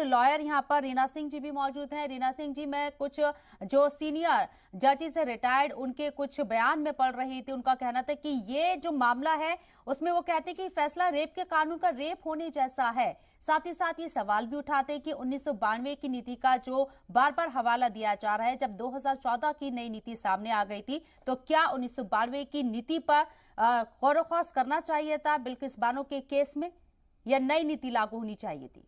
साथ लॉयर यहाँ पर रीना सिंह जी भी मौजूद हैं। रीना सिंह जी, मैं कुछ जो सीनियर जजेस है रिटायर्ड, उनके कुछ बयान में पढ़ रही थी। उनका कहना था कि ये जो मामला है उसमें वो कहते कि फैसला रेप के कानून का रेप होने जैसा है। साथ ही साथ ये सवाल भी उठाते कि 1992 की नीति का जो बार बार हवाला दिया जा रहा है, जब 2014 की नई नीति सामने आ गई थी तो क्या 1992 की नीति पर गौर ख्वास करना चाहिए था बिल्किस बानो के केस में, या नई नीति लागू होनी चाहिए थी?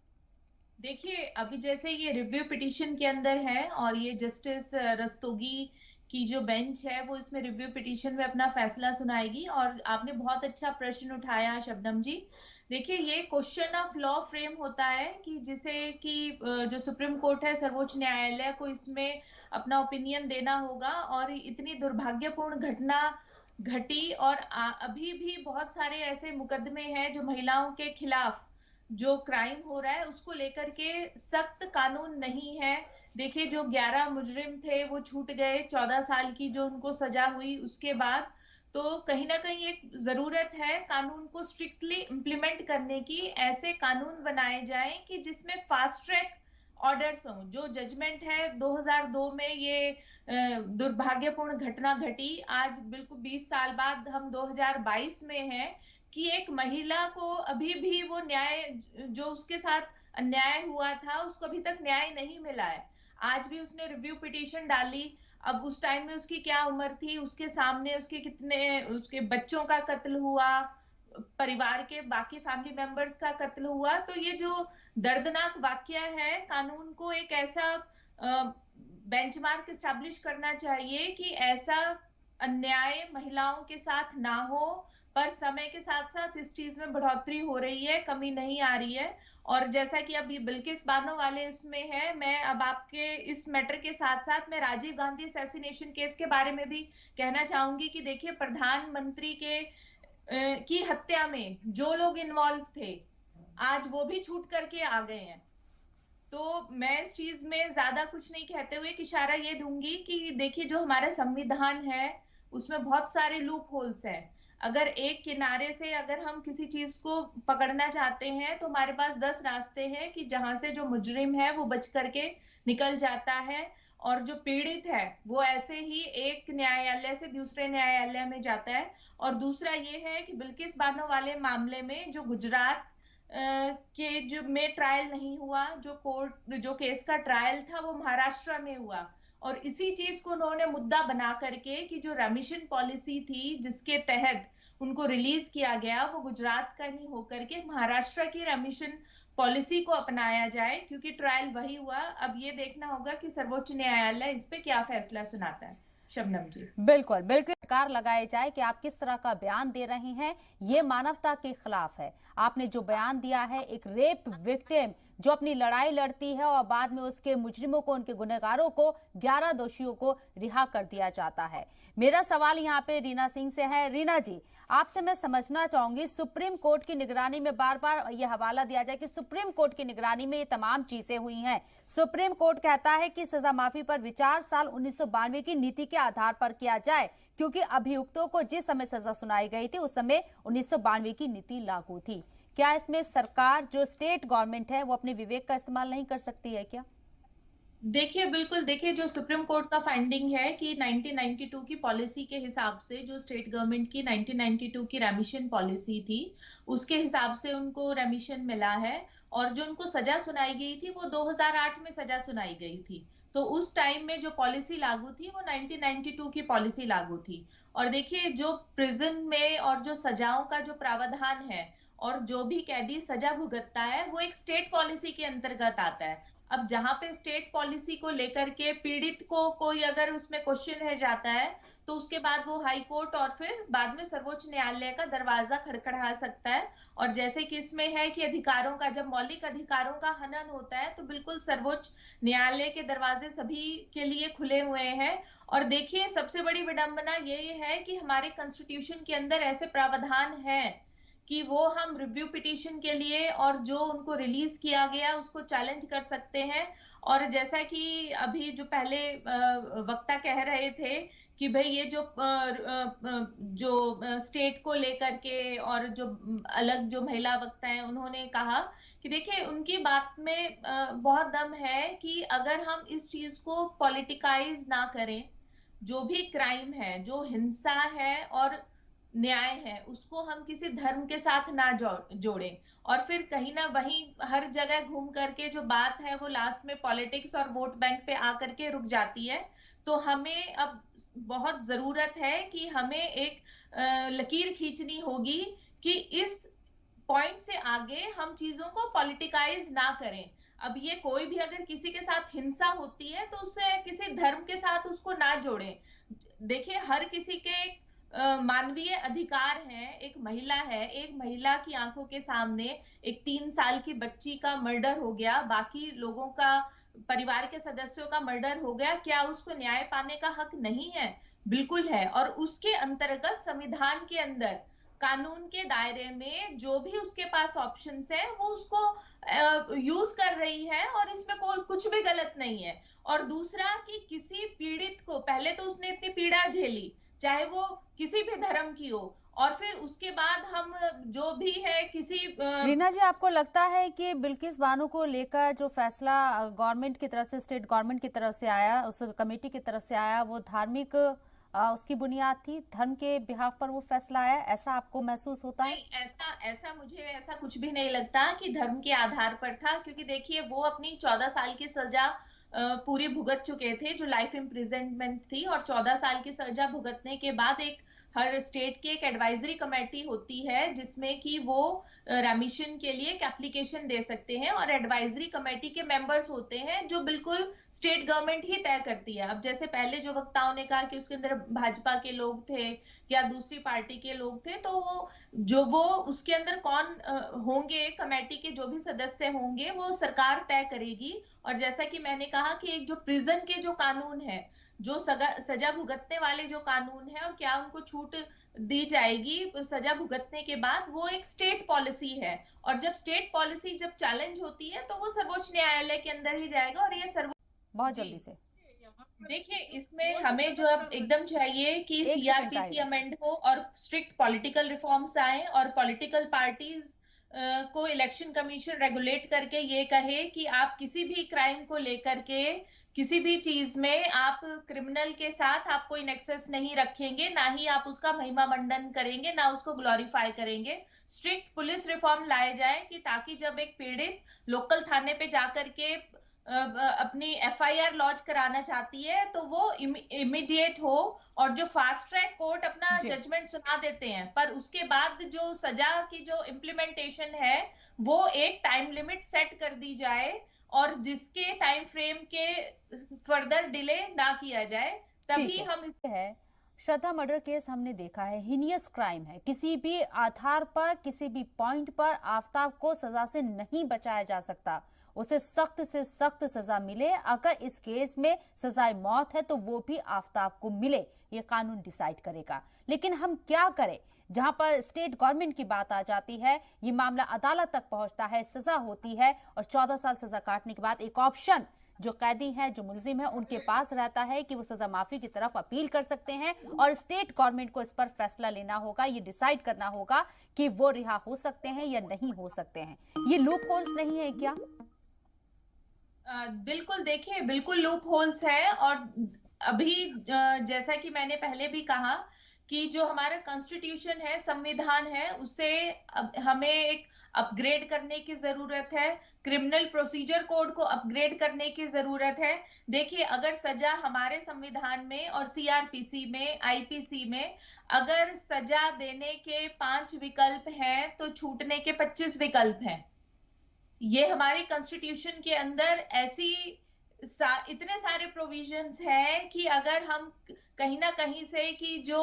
देखिए, अभी जैसे ये रिव्यू पिटीशन के अंदर है और ये जस्टिस रस्तोगी की जो बेंच है वो इसमें रिव्यू पिटीशन में अपना फैसला सुनाएगी। और आपने बहुत अच्छा प्रश्न उठाया शबनम जी। देखिए, ये क्वेश्चन ऑफ लॉ फ्रेम होता है कि जिसे कि जो सुप्रीम कोर्ट है, सर्वोच्च न्यायालय को इसमें अपना ओपिनियन देना होगा। और इतनी दुर्भाग्यपूर्ण घटना घटी और अभी भी बहुत सारे ऐसे मुकदमे हैं जो महिलाओं के खिलाफ जो क्राइम हो रहा है उसको लेकर के सख्त कानून नहीं है। देखिए, जो 11 मुजरिम थे वो छूट गए, 14 साल की जो उनको सजा हुई उसके बाद। तो कहीं ना कहीं एक जरूरत है कानून को स्ट्रिक्टली इम्प्लीमेंट करने की। ऐसे कानून बनाए जाएं कि जिसमें फास्ट ट्रैक ऑर्डर्स हों। जो जजमेंट है 2002 में ये दुर्भाग्यपूर्ण घटना घटी, आज बिल्कुल 20 साल बाद हम 2022 में हैं कि एक महिला को अभी भी वो न्याय, जो उसके साथ अन्याय हुआ था उसको अभी तक न्याय नहीं मिला है। आज भी उसने रिव्यू पिटीशन डाली। अब उस टाइम में उसकी क्या उम्र थी, उसके सामने उसके कितने उसके बच्चों का कत्ल हुआ, परिवार के बाकी फैमिली मेंबर्स का कत्ल हुआ। तो ये जो दर्दनाक वाकया है, कानून को एक ऐसा बेंचमार्क एस्टैब्लिश करना चाहिए कि ऐसा अन्याय महिलाओं के साथ ना हो। पर समय के साथ साथ इस चीज में बढ़ोतरी हो रही है, कमी नहीं आ रही है। और जैसा कि अब ये बिल्किस बानो वाले उसमें है, मैं अब आपके इस मैटर के साथ साथ मैं राजीव गांधी असैसिनेशन केस के बारे में भी कहना चाहूंगी कि देखिए, प्रधानमंत्री के की हत्या में जो लोग इन्वॉल्व थे आज वो भी छूट करके आ गए हैं। तो मैं इस चीज में ज्यादा कुछ नहीं कहते हुए इशारा ये दूंगी कि देखिए, जो हमारा संविधान है उसमें बहुत सारे लूप होल्स हैं। अगर एक किनारे से अगर हम किसी चीज को पकड़ना चाहते हैं तो हमारे पास 10 रास्ते हैं कि जहां से जो मुजरिम है वो बच करके निकल जाता है और जो पीड़ित है वो ऐसे ही एक न्यायालय से दूसरे न्यायालय में जाता है। और दूसरा ये है कि बिल्किस बानो वाले मामले में जो गुजरात के जो में ट्रायल नहीं हुआ, जो कोर्ट जो केस का ट्रायल था वो महाराष्ट्र में हुआ। और इसी चीज को उन्होंने मुद्दा बना करके कि जो रेमिशन पॉलिसी थी जिसके तहत उनको रिलीज किया गया वो गुजरात का नहीं होकर के महाराष्ट्र की रेमिशन पॉलिसी को अपनाया जाए, क्योंकि ट्रायल वही हुआ। अब ये देखना होगा कि सर्वोच्च न्यायालय इस पे क्या फैसला सुनाता है। शबनम जी, बिल्कुल बिल्कुल कार लगाए जाए कि आप किस तरह का बयान दे रही हैं, ये मानवता के खिलाफ है। आपने जो बयान दिया है, एक रेप विक्टिम जो अपनी लड़ाई लड़ती है और बाद में उसके मुजरिमों को, उनके गुनहगारों को, 11 दोषियों को रिहा कर दिया जाता है। मेरा सवाल यहाँ पे रीना सिंह से है। रीना जी, आपसे मैं समझना चाहूंगी, सुप्रीम कोर्ट की निगरानी में बार बार यह हवाला दिया जाए कि सुप्रीम कोर्ट की निगरानी में ये तमाम चीजें हुई हैं। सुप्रीम कोर्ट कहता है कि सजा माफी पर विचार साल 1992 की नीति के आधार पर किया जाए, क्योंकि अभियुक्तों को जिस समय सजा सुनाई गई थी उस समय 1992 की नीति लागू थी। क्या इसमें सरकार, जो स्टेट गवर्नमेंट है, वो अपने विवेक का इस्तेमाल नहीं कर सकती है क्या? देखिए, बिल्कुल। देखिए, जो सुप्रीम कोर्ट का फाइंडिंग है कि 1992 की पॉलिसी के हिसाब से, जो स्टेट गवर्नमेंट की 1992 की रेमिशन पॉलिसी थी उसके हिसाब से उनको रेमिशन मिला है। और जो उनको सजा सुनाई गई थी वो 2008 में सजा सुनाई गई थी। तो उस टाइम में जो पॉलिसी लागू थी वो 1992 की पॉलिसी लागू थी। और देखिए, जो प्रिजन में और जो सजाओं का जो प्रावधान है और जो भी कैदी सजा भुगतता है वो एक स्टेट पॉलिसी के अंतर्गत आता है। अब जहां पे स्टेट पॉलिसी को लेकर के पीड़ित को कोई अगर उसमें क्वेश्चन रह जाता है तो उसके बाद वो हाई कोर्ट और फिर बाद में सर्वोच्च न्यायालय का दरवाजा खड़खड़ा सकता है। और जैसे कि इसमें है कि अधिकारों का, जब मौलिक अधिकारों का हनन होता है तो बिल्कुल सर्वोच्च न्यायालय के दरवाजे सभी के लिए खुले हुए हैं। और देखिए, सबसे बड़ी विडंबना ये है कि हमारे कॉन्स्टिट्यूशन के अंदर ऐसे प्रावधान है कि वो हम रिव्यू पिटीशन के लिए और जो उनको रिलीज किया गया उसको चैलेंज कर सकते हैं। और जैसा कि अभी जो पहले वक्ता कह रहे थे कि भाई ये जो स्टेट को लेकर के और जो अलग जो महिला वक्ता हैं उन्होंने कहा कि देखिए उनकी बात में बहुत दम है कि अगर हम इस चीज को पॉलिटिकाइज ना करें, जो भी क्राइम है, जो हिंसा है और न्याय है, उसको हम किसी धर्म के साथ ना जोड़ें। और फिर कहीं ना वहीं हर जगह घूम करके जो बात है वो लास्ट में पॉलिटिक्स और वोट बैंक पे आकर के रुक जाती है। तो हमें अब बहुत जरूरत है कि हमें एक लकीर खींचनी होगी कि इस पॉइंट से आगे हम चीजों को पॉलिटिकाइज ना करें। अब ये कोई भी अगर किसी के साथ हिंसा होती है तो उससे किसी धर्म के साथ उसको ना जोड़ें। देखिए हर किसी के मानवीय अधिकार हैं। एक महिला है, एक महिला की आंखों के सामने एक 3 साल की बच्ची का मर्डर हो गया, बाकी लोगों का, परिवार के सदस्यों का मर्डर हो गया, क्या उसको न्याय पाने का हक नहीं है? बिल्कुल है। और उसके अंतर्गत संविधान के अंदर कानून के दायरे में जो भी उसके पास ऑप्शंस है वो उसको यूज कर रही है और इसमें कोई कुछ भी गलत नहीं है। और दूसरा कि किसी पीड़ित को, पहले तो उसने इतनी पीड़ा झेली चाहे वो किसी भी धर्म की हो, और फिर उसके बाद हम जो भी है किसी रीना जी, आपको लगता है कि बिल्किस बानो को लेकर जो फैसला गवर्नमेंट की तरफ से, स्टेट गवर्नमेंट की तरफ से आया, उस कमेटी की तरफ से आया, वो धार्मिक उसकी बुनियाद थी, धर्म के बिहाफ पर वो फैसला आया, ऐसा आपको महसूस होता है? नहीं, ऐसा मुझे ऐसा कुछ भी नहीं लगता कि धर्म के आधार पर था, क्योंकि देखिए वो अपनी 14 साल की सजा पूरी भुगत चुके थे, जो लाइफ इम्प्रिजनमेंट थी। और 14 साल की सजा भुगतने के बाद एक हर स्टेट की एक एडवाइजरी कमेटी होती है जिसमें कि वो रेमिशन के लिए एक एप्लीकेशन दे सकते हैं, और एडवाइजरी कमेटी के मेंबर्स होते हैं जो बिल्कुल स्टेट गवर्नमेंट ही तय करती है। अब जैसे पहले जो वक्ताओं ने कहा कि उसके अंदर भाजपा के लोग थे या दूसरी पार्टी के लोग थे, तो वो उसके अंदर कौन होंगे, कमेटी के जो भी सदस्य होंगे वो सरकार तय करेगी। और जैसा कि मैंने कहा कि एक जो प्रिजन के जो कानून है, जो सजा भुगतने वाले जो कानून है और क्या उनको छूट दी जाएगी सजा भुगतने के बाद, वो एक स्टेट पॉलिसी है। और जब स्टेट पॉलिसी जब चैलेंज होती है तो वो सर्वोच्च न्यायालय के अंदर ही जाएगा। और ये बहुत जल्दी से देखिए इसमें हमें जो अब एकदम चाहिए कि सीआरपीसी अमेंड हो और स्ट्रिक्ट पॉलिटिकल रिफॉर्म्स आए और पॉलिटिकल पार्टीज को इलेक्शन कमीशन रेगुलेट करके ये कहे कि आप किसी भी क्राइम को लेकर के किसी भी चीज में आप क्रिमिनल के साथ आप कोई नेक्सस नहीं रखेंगे, ना ही आप उसका महिमा मंडन करेंगे, ना उसको ग्लोरीफाई करेंगे। स्ट्रिक्ट पुलिस रिफॉर्म लाए जाए कि ताकि जब एक पीड़ित लोकल थाने पे जाकर के अपनी एफआईआर लॉन्च कराना चाहती है तो वो इमीडिएट हो, और जो फास्ट ट्रैक कोर्ट अपना जजमेंट सुना देते हैं पर उसके बाद जो सजा की जो इम्प्लीमेंटेशन है वो एक टाइम लिमिट सेट कर दी जाए और जिसके टाइम फ्रेम के फर्दर डिले ना किया जाए, तभी हम इस है। श्रद्धा मर्डर केस हमने देखा है, हीनियस क्राइम है, किसी भी आधार पर किसी भी पॉइंट पर आफताब को सजा से नहीं बचाया जा सकता, उसे सख्त से सख्त सजा मिले। अगर इस केस में सजाए मौत है तो वो भी आफताब को मिले, ये कानून डिसाइड करेगा। लेकिन हम क्या करें जहां पर स्टेट गवर्नमेंट की बात आ जाती है, ये मामला अदालत तक पहुंचता है, सजा होती है और 14 साल सजा काटने के बाद एक ऑप्शन जो कैदी है, जो मुलजिम है, उनके पास रहता है कि वो सजा माफी की तरफ अपील कर सकते हैं और स्टेट गवर्नमेंट को इस पर फैसला लेना होगा, ये डिसाइड करना होगा कि वो रिहा हो सकते हैं या नहीं हो सकते हैं। ये लूप होल्स नहीं है क्या? बिल्कुल, देखिए बिल्कुल लूप होल्स है। और अभी जैसा कि मैंने पहले भी कहा कि जो हमारा कॉन्स्टिट्यूशन है, संविधान है, उसे हमें एक अपग्रेड करने की जरूरत है, क्रिमिनल प्रोसीजर कोड को अपग्रेड करने की जरूरत है। देखिए अगर सजा हमारे संविधान में और सीआरपीसी में, आईपीसी में अगर सजा देने के 5 विकल्प हैं तो छूटने के 25 विकल्प हैं। ये हमारे कॉन्स्टिट्यूशन के अंदर ऐसी इतने सारे प्रोविजंस हैं कि अगर हम कहीं ना कहीं से कि जो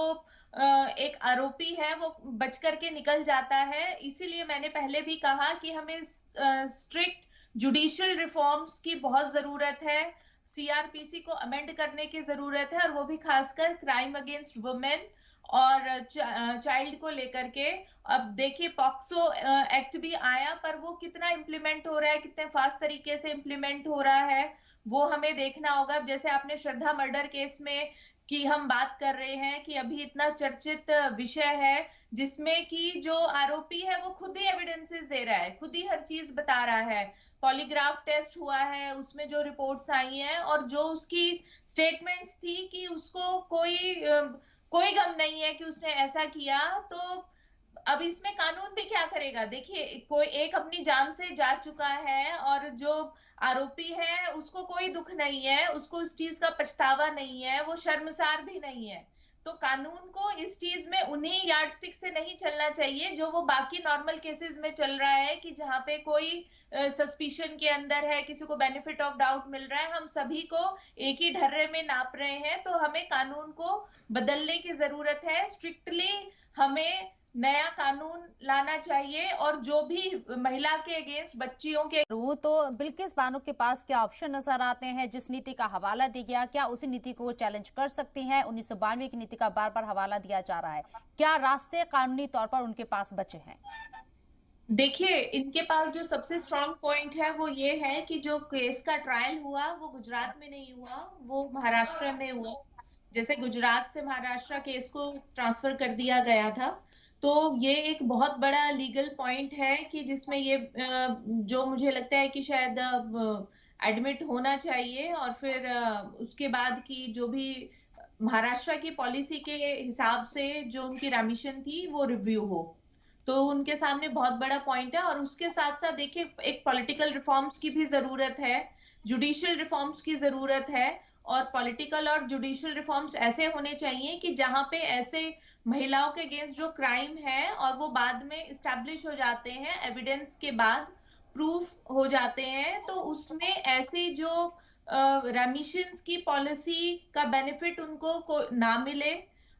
एक आरोपी है वो बच करके निकल जाता है, इसीलिए मैंने पहले भी कहा कि हमें स्ट्रिक्ट जुडिशियल रिफॉर्म्स की बहुत जरूरत है, सीआरपीसी को अमेंड करने की जरूरत है, और वो भी खासकर क्राइम अगेंस्ट वुमेन और चाइल्ड को लेकर के। अब देखिए पॉक्सो एक्ट भी आया, पर वो कितना इम्प्लीमेंट हो रहा है, कितने फास्ट तरीके से इम्प्लीमेंट हो रहा है, वो हमें देखना होगा। अब जैसे आपने श्रद्धा मर्डर केस में की हम बात कर रहे हैं कि अभी इतना चर्चित विषय है, जिसमें कि जो आरोपी है वो खुद ही एविडेंसेस दे रहा है, खुद ही हर चीज बता रहा है। पॉलीग्राफ टेस्ट हुआ है, उसमें जो रिपोर्ट्स आई हैं और जो उसकी स्टेटमेंट्स थी कि उसको कोई गम नहीं है कि उसने ऐसा किया। तो अब इसमें कानून भी क्या करेगा? देखिए कोई एक अपनी जान से जा चुका है और जो आरोपी है उसको कोई दुख नहीं है, उसको इस चीज का पछतावा नहीं है, वो शर्मसार भी नहीं है। तो कानून को इस चीज में उन्हीं यार्डस्टिक से नहीं चलना चाहिए जो वो बाकी नॉर्मल केसेस में चल रहा है, कि जहां पे कोई सस्पिशन के अंदर है, किसी को बेनिफिट ऑफ डाउट मिल रहा है, हम सभी को एक ही ढर्रे में नाप रहे हैं। तो हमें कानून को बदलने की जरूरत है। स्ट्रिक्टली हमें नया कानून लाना चाहिए, और जो भी महिला के अगेंस्ट, बच्चियों के। तो बिल्किस बानो के पास क्या ऑप्शन नजर आते हैं? जिस नीति का हवाला दिया गया, क्या उसी नीति को चैलेंज कर सकती हैं? 1992 की नीति का बार बार हवाला दिया जा रहा है, क्या रास्ते कानूनी तौर पर उनके पास बचे हैं? देखिए इनके पास जो सबसे स्ट्रांग पॉइंट है वो ये है कि जो केस का ट्रायल हुआ वो गुजरात में नहीं हुआ, वो महाराष्ट्र में हुआ। जैसे गुजरात से महाराष्ट्र केस को ट्रांसफर कर दिया गया था, तो ये एक बहुत बड़ा लीगल पॉइंट है कि जिसमें ये जो मुझे लगता है कि शायद एडमिट होना चाहिए, और फिर उसके बाद की जो भी महाराष्ट्र की पॉलिसी के हिसाब से जो उनकी रेमिशन थी वो रिव्यू हो। तो उनके सामने बहुत बड़ा पॉइंट है। और उसके साथ साथ देखिए एक पॉलिटिकल रिफॉर्म्स की भी जरूरत है, जुडिशियल रिफॉर्म्स की जरूरत है। और पॉलिटिकल और जुडिशियल रिफॉर्म्स ऐसे होने चाहिए कि जहां पे ऐसे महिलाओं के अगेंस्ट जो क्राइम है और वो बाद में इस्टेब्लिश हो जाते हैं, एविडेंस के बाद प्रूफ हो जाते हैं, तो उसमें ऐसी जो रेमिशंस की पॉलिसी का बेनिफिट उनको ना मिले।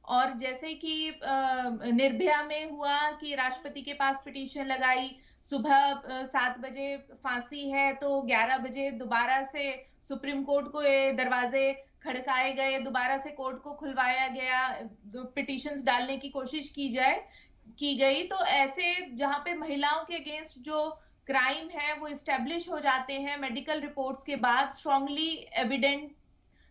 और जैसे कि निर्भया में हुआ कि राष्ट्रपति के पास पिटीशन लगाई, सुबह 7 बजे फांसी है तो 11 बजे दोबारा से सुप्रीम कोर्ट को ये दरवाजे खड़काए गए, दोबारा से कोर्ट को खुलवाया गया, पिटीशंस डालने की कोशिश की गई। तो ऐसे जहां पे महिलाओं के अगेंस्ट जो क्राइम है वो इस्टेब्लिश हो जाते हैं मेडिकल रिपोर्ट्स के बाद, स्ट्रांगली एविडेंट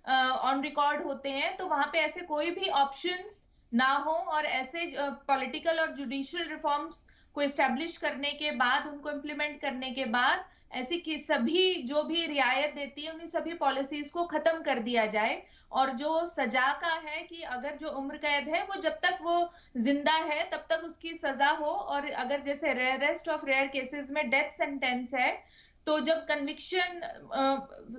ऑन रिकॉर्ड होते हैं, तो वहां पे ऐसे कोई भी ऑप्शंस ना हो। और ऐसे पॉलिटिकल और जुडिशियल रिफॉर्म्स को एस्टेब्लिश करने के बाद, उनको इम्प्लीमेंट करने के बाद, ऐसी कि सभी जो भी रियायत देती है उन्हीं सभी पॉलिसीज को खत्म कर दिया जाए। और जो सजा का है कि अगर जो उम्र कैद है वो जब तक वो जिंदा है तब तक उसकी सजा हो, और अगर जैसे रेयरेस्ट ऑफ रेयर केसेस में डेथ सेंटेंस है, तो जब कन्विक्शन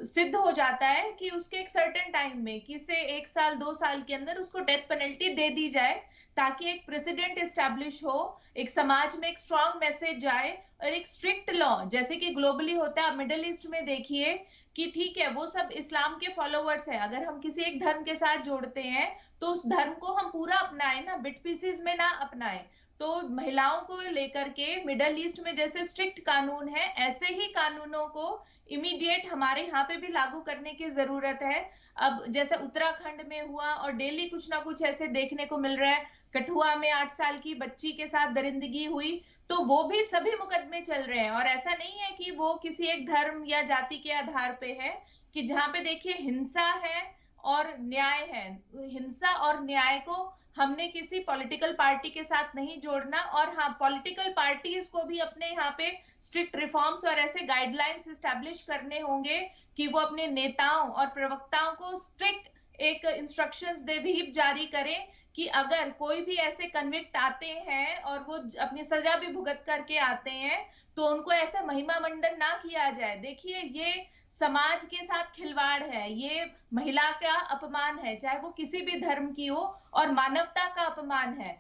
सिद्ध हो जाता है कि उसके एक सर्टेन टाइम में, किसे 1 साल 2 साल के अंदर उसको डेथ पेनल्टी दे दी जाए, ताकि एक प्रेसिडेंट एस्टैब्लिश हो, एक समाज में एक स्ट्रांग मैसेज जाए, और एक स्ट्रिक्ट लॉ जैसे कि ग्लोबली होता है। मिडिल ईस्ट में देखिए कि ठीक है वो सब इस्लाम के फॉलोवर्स है, अगर हम किसी एक धर्म के साथ जोड़ते हैं तो उस धर्म को हम पूरा अपनाएं ना, बिट पीसेस में ना अपनाएं। तो महिलाओं को लेकर के मिडल ईस्ट में जैसे स्ट्रिक्ट कानून है, ऐसे ही कानूनों को इमीडिएट हमारे यहाँ पे भी लागू करने की जरूरत है। अब जैसे उत्तराखंड में हुआ और डेली कुछ ना कुछ ऐसे देखने को मिल रहा है, कठुआ में 8 साल की बच्ची के साथ दरिंदगी हुई, तो वो भी सभी मुकदमे चल रहे हैं। और ऐसा नहीं है कि वो किसी एक धर्म या जाति के आधार पे है, कि जहां पे देखिए हिंसा है और न्याय है। हिंसा और न्याय को हमने किसी पॉलिटिकल पार्टी के साथ नहीं जोड़ना। और हाँ, पॉलिटिकल पार्टीज को भी अपने यहाँ पे स्ट्रिक्ट रिफॉर्म्स और ऐसे गाइडलाइंस एस्टैब्लिश करने होंगे कि वो अपने नेताओं और प्रवक्ताओं को स्ट्रिक्ट एक इंस्ट्रक्शंस दे, व्हिप जारी करें कि अगर कोई भी ऐसे कन्विक्ट आते हैं और वो अपनी सजा भी भुगत करके आते हैं, तो उनको ऐसा महिमा मंडन ना किया जाए। देखिए ये समाज के साथ खिलवाड़ है, ये महिला का अपमान है, चाहे वो किसी भी धर्म की हो, और मानवता का अपमान है।